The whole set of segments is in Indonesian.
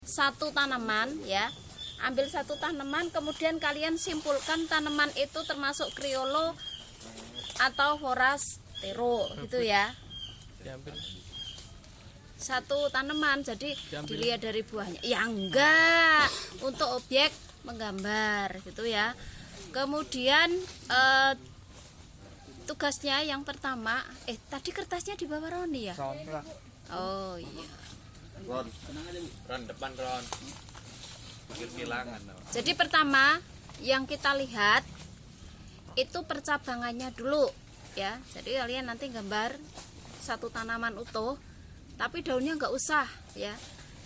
satu tanaman ya, ambil satu tanaman, kemudian kalian simpulkan tanaman itu termasuk Criollo atau Forastero gitu ya. Diambil. Satu tanaman, jadi dilihat dari buahnya. Ya enggak, untuk objek menggambar gitu ya. Kemudian tugasnya yang pertama, tadi kertasnya di bawah Roni ya? Oh iya. Ron depan Ron. Kilangan. Jadi pertama yang kita lihat itu percabangannya dulu ya. Jadi kalian nanti gambar satu tanaman utuh, tapi daunnya nggak usah ya.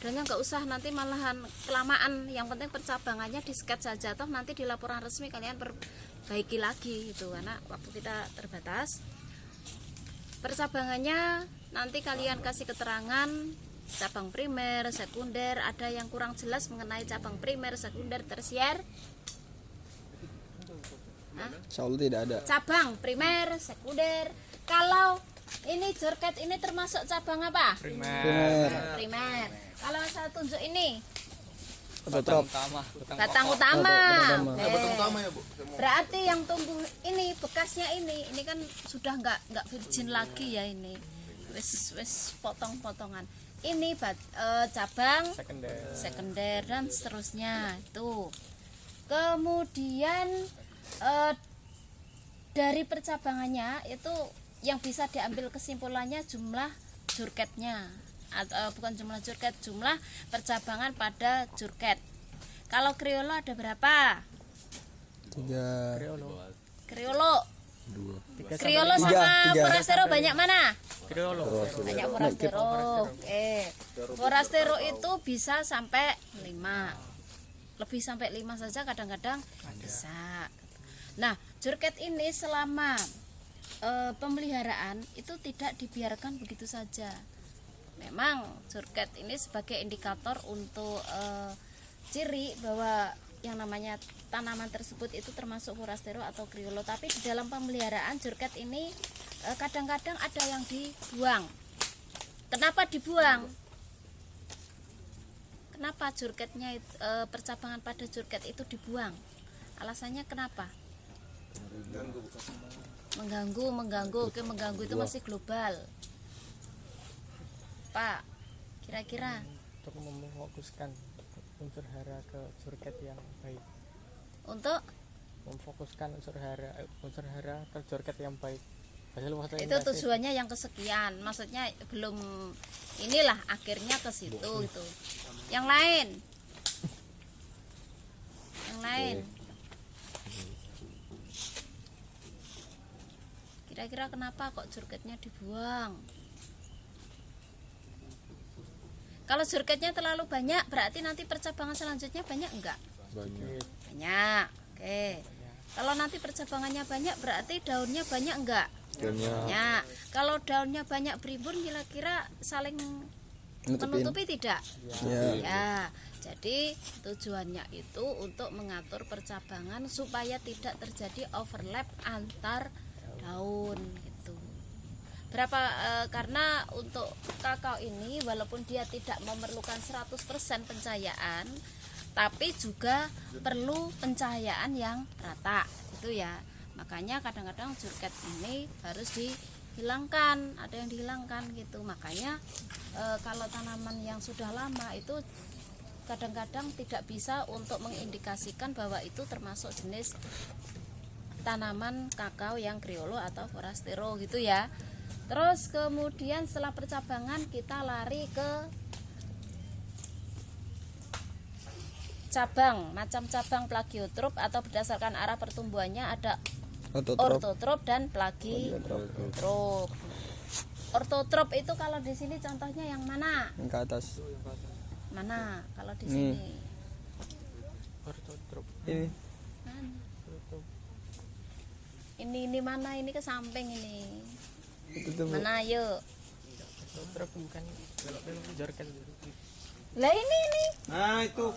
Daunnya nggak usah, nanti malahan kelamaan. Yang penting percabangannya di sketch saja, toh nanti di laporan resmi kalian perbaiki lagi gitu, karena waktu kita terbatas. Percabangannya nanti kalian kasih keterangan cabang primer, sekunder, ada yang kurang jelas mengenai cabang primer, sekunder, tersier. Insyaallah tidak ada. Cabang primer, sekunder. Kalau ini jorket ini termasuk cabang apa? Primer. Primer. Kalau saya tunjuk ini Batang batang utama. Oke. Batang utama ya, Bu. Berarti yang tumbuh ini bekasnya ini kan sudah nggak virgin lagi ya ini. Wes potong-potongan. Ini cabang sekunder dan seterusnya itu. Kemudian dari percabangannya itu yang bisa diambil kesimpulannya jumlah jurketnya, atau bukan jumlah jurket, jumlah percabangan pada jurket. Kalau Criollo ada berapa? 3. Criollo. 2. Criollo sama Tiga. Forastero banyak mana? Criollo. Banyak Forastero. Oke. Forastero itu bisa sampai 5. Lebih sampai 5 saja kadang-kadang bisa. Nah, jurket ini selama pemeliharaan itu tidak dibiarkan begitu saja. Memang jurket ini sebagai indikator untuk ciri bahwa yang namanya tanaman tersebut itu termasuk Forastero atau Criollo. Tapi di dalam pemeliharaan jurket ini kadang-kadang ada yang dibuang. Kenapa dibuang? Kenapa jurketnya percabangan pada jurket itu dibuang? Alasannya kenapa? Mengganggu. Oke, mengganggu itu masih global. Pak, kira-kira Untuk memfokuskan unsur hara ke jurket yang baik. untuk Memfokuskan unsur hara ke jurket yang baik. itu tujuannya yang kesekian, maksudnya belum inilah akhirnya ke situ itu. Yang lain kira-kira kenapa kok jurketnya dibuang? Kalau jurketnya terlalu banyak berarti nanti percabangan selanjutnya banyak enggak? Banyak. Oke. Kalau nanti percabangannya banyak berarti daunnya banyak enggak? Banyak. Kalau daunnya banyak berimbun kira-kira saling menutupi tidak? Ya. Jadi tujuannya itu untuk mengatur percabangan supaya tidak terjadi overlap antar daun gitu. Karena untuk kakao ini walaupun dia tidak memerlukan 100% pencahayaan, tapi juga perlu pencahayaan yang rata gitu ya. Makanya kadang-kadang jurket ini harus dihilangkan, ada yang dihilangkan gitu. Makanya kalau tanaman yang sudah lama itu kadang-kadang tidak bisa untuk mengindikasikan bahwa itu termasuk jenis tanaman kakao yang Criollo atau Forastero gitu ya. Terus kemudian setelah percabangan kita lari ke cabang, macam cabang plagiotrop atau berdasarkan arah pertumbuhannya ada ortotrop dan plagiatrop. Ortotrop itu kalau di sini contohnya yang mana? Yang ke atas. Mana kalau di sini? Ortotrop. Ini. Mana? Ini mana? Ini ke samping ini. Itu Mana yuk? Ortotrop bukan jurket. Lah ini. Nah, itu.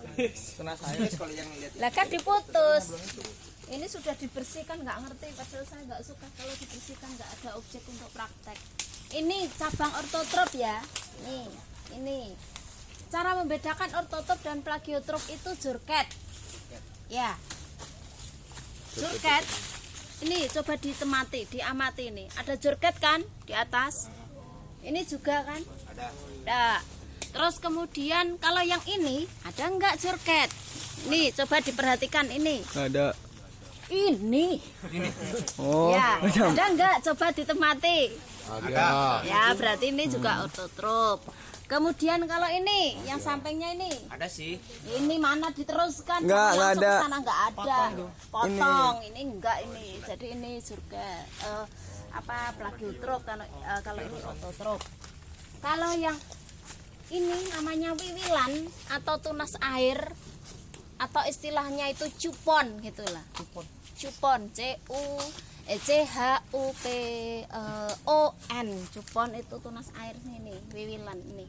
Kena saya. Kalau yang lihat Lah kan diputus. Ini sudah dibersihkan, nggak ngerti, padahal saya nggak suka kalau dibersihkan, nggak ada objek untuk praktek. Ini cabang ortotrop ya. Nih, ini cara membedakan ortotrop dan plagiotrop itu jurket. Ya. Jurket. Ini coba diamati ini. Ada jurket kan di atas? Ini juga kan? Ada. Terus kemudian kalau yang ini ada enggak jurket? Nih, coba diperhatikan ini. Ada. Ini. Oh, Ya, ada enggak? Coba ditemati. Ada. Ya, berarti ini juga ortotrop. Kemudian kalau ini yang sampingnya ini, Ada sih. ini mana diteruskan? Enggak Langsung ada. ke sana enggak ada. Potong. Ini enggak ini. Jadi ini surga plagiotrop kalau ini ortotrop. Kalau yang ini namanya wiwilan atau tunas air atau istilahnya itu cupon gitulah. Cupon CHUPON. Cupon itu tunas air ini, wiwilan ini.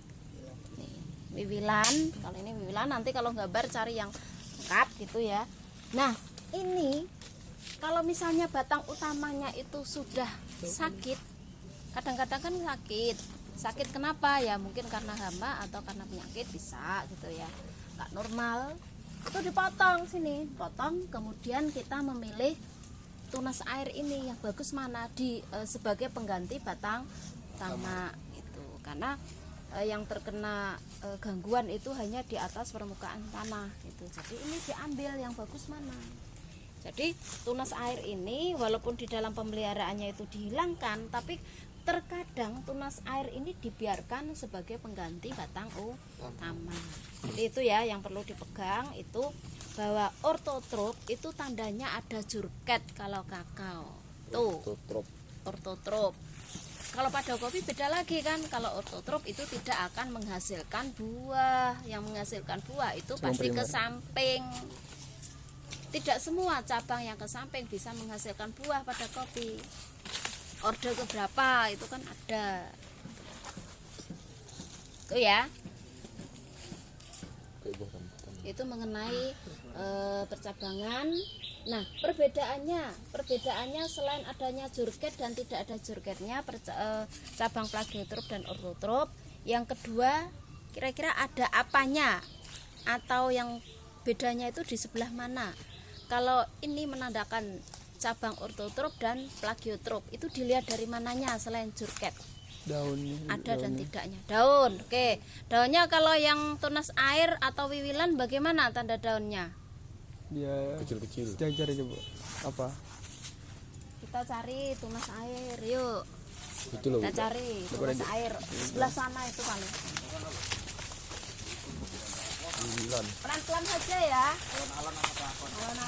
Nih, wiwilan. Kalau ini wiwilan, nanti kalau gambar cari yang lengkap gitu ya. Nah, ini kalau misalnya batang utamanya itu sudah sakit, kadang-kadang kan sakit. Sakit kenapa? Ya mungkin karena hama atau karena penyakit bisa gitu ya. Nggak normal. Itu dipotong sini, potong, kemudian kita memilih tunas air ini yang bagus mana sebagai pengganti batang utama itu. Karena yang terkena gangguan itu hanya di atas permukaan tanah gitu. Jadi ini diambil yang bagus mana. Jadi tunas air ini walaupun di dalam pemeliharaannya itu dihilangkan, tapi terkadang tunas air ini dibiarkan sebagai pengganti batang utama. Jadi itu ya yang perlu dipegang itu, bahwa ortotrop itu tandanya ada jurket kalau kakao. Tuh, ortotrop. Kalau pada kopi beda lagi kan. Kalau ortotrop itu tidak akan menghasilkan buah. Yang menghasilkan buah itu pasti ke samping. Tidak semua cabang yang ke samping bisa menghasilkan buah pada kopi. Orde keberapa itu kan ada. Itu ya. Itu mengenai percabangan. Nah, perbedaannya selain adanya jurket dan tidak ada jurketnya cabang plagiotrop dan ortotrop. Yang kedua, kira-kira ada apanya atau yang bedanya itu di sebelah mana? Kalau ini menandakan cabang ortotrop dan plagiotrop itu dilihat dari mananya selain jurket? Daunnya. Ada dan tidaknya. Daun. Oke. Daunnya kalau yang tunas air atau wiwilan bagaimana tanda daunnya? Dia Kecil-kecil. jajar aja, Bu. Apa? Kita cari tunas air, yuk. Itu loh. Kita cari tunas air sebelah sana itu paling. Pelan-pelan saja ya. Alon-alon